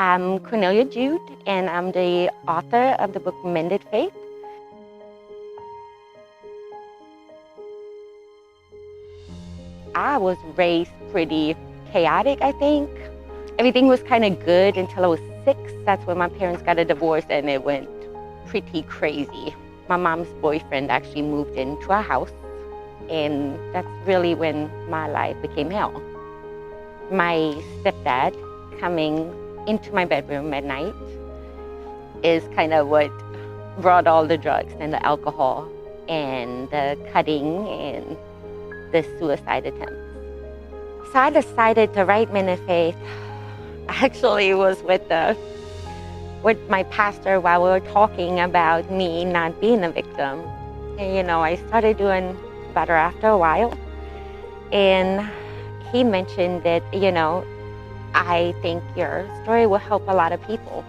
I'm Cornelia Jude, and I'm the author of the book Mended Faith. I was raised pretty chaotic, I think. Everything was kind of good until I was 6. That's when my parents got a divorce, and it went pretty crazy. My mom's boyfriend actually moved into our house, and that's really when my life became hell. My stepdad coming into my bedroom at night is kind of what brought all the drugs and the alcohol and the cutting and the suicide attempts. So I decided to write Mended Faith. Actually, it was with my pastor while we were talking about me not being a victim. And, I started doing better after a while. And he mentioned that, I think your story will help a lot of people.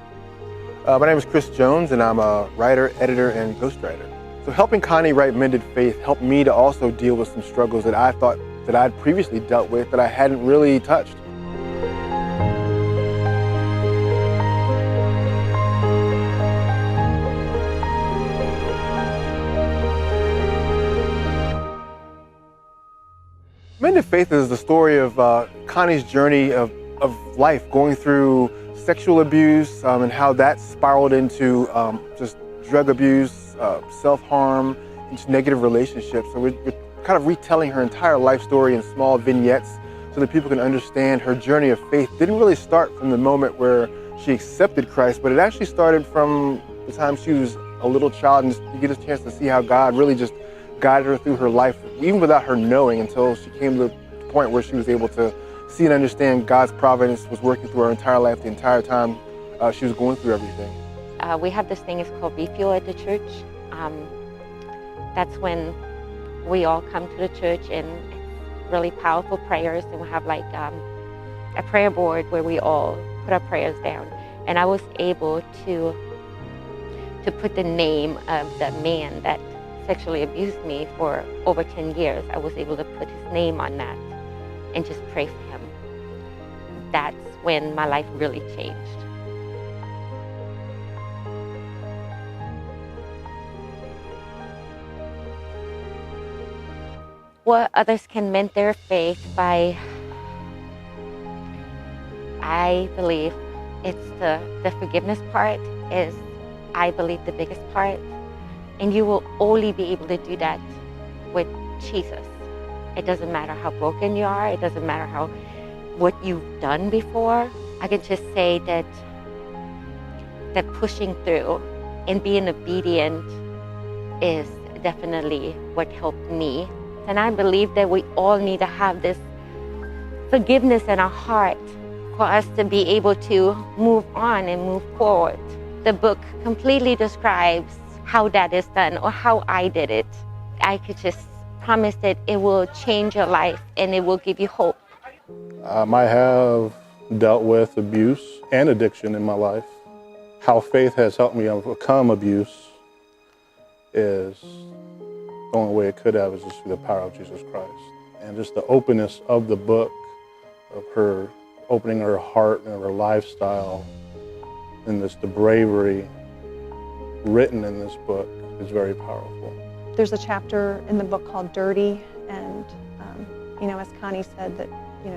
My name is Chris Jones, and I'm a writer, editor, and ghostwriter. So helping Connie write Mended Faith helped me to also deal with some struggles that I thought that I'd previously dealt with that I hadn't really touched. Mended Faith is the story of Connie's journey of life, going through sexual abuse and how that spiraled into just drug abuse, self-harm, and just negative relationships. So we're kind of retelling her entire life story in small vignettes so that people can understand her journey of faith. Didn't really start from the moment where she accepted Christ, but it actually started from the time she was a little child, and you get a chance to see how God really just guided her through her life, even without her knowing, until she came to the point where she was able to see and understand God's providence was working through her entire life, the entire time she was going through everything. We have this thing, it's called Refuel at the church. That's when we all come to the church, and it's really powerful prayers, and we have like a prayer board where we all put our prayers down. And I was able to put the name of the man that sexually abused me for over 10 years. I was able to put his name on that and just pray for him. That's when my life really changed. Well, others can mend their faith by, I believe it's the forgiveness part is, I believe, the biggest part. And you will only be able to do that with Jesus. It doesn't matter how broken you are. It doesn't matter what you've done before. I can just say that pushing through and being obedient is definitely what helped me. And I believe that we all need to have this forgiveness in our heart for us to be able to move on and move forward. The book completely describes how that is done, or how I did it. I could just promise that it will change your life and it will give you hope. I have dealt with abuse and addiction in my life. How faith has helped me overcome abuse is the only way it could have is just through the power of Jesus Christ. And just the openness of the book, of her opening her heart and her lifestyle, and the bravery written in this book is very powerful. There's a chapter in the book called Dirty, and as Connie said, that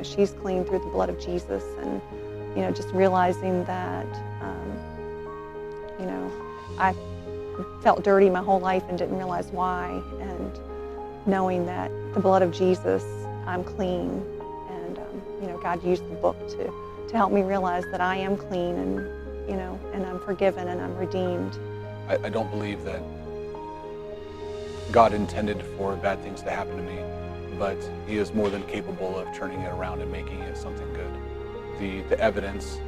she's clean through the blood of Jesus, and just realizing that I felt dirty my whole life and didn't realize why, and knowing that the blood of Jesus, I'm clean, and God used the book to help me realize that I am clean, and I'm forgiven and I'm redeemed. I don't believe that God intended for bad things to happen to me, but He is more than capable of turning it around and making it something good. The evidence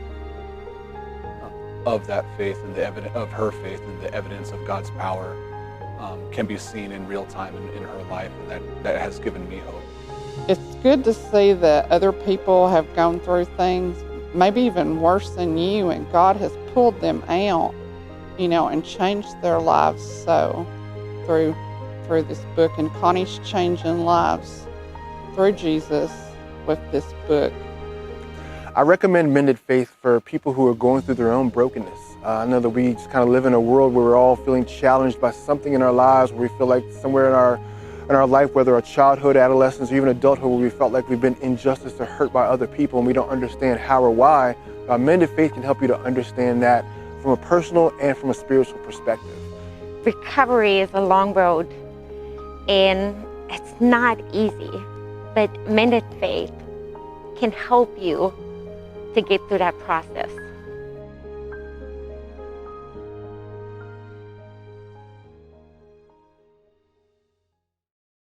of that faith and the evidence of her faith and the evidence of God's power can be seen in real time in her life, and that has given me hope. It's good to see that other people have gone through things, maybe even worse than you, and God has pulled them out, and changed their lives so through this book. And Connie's changing lives through Jesus with this book. I recommend Mended Faith for people who are going through their own brokenness. I know that we just kind of live in a world where we're all feeling challenged by something in our lives, where we feel like somewhere in our life, whether our childhood, adolescence, or even adulthood, where we felt like we've been injustice or hurt by other people and we don't understand how or why. Mended Faith can help you to understand that from a personal and from a spiritual perspective. Recovery is a long road and it's not easy, but Mended Faith can help you to get through that process.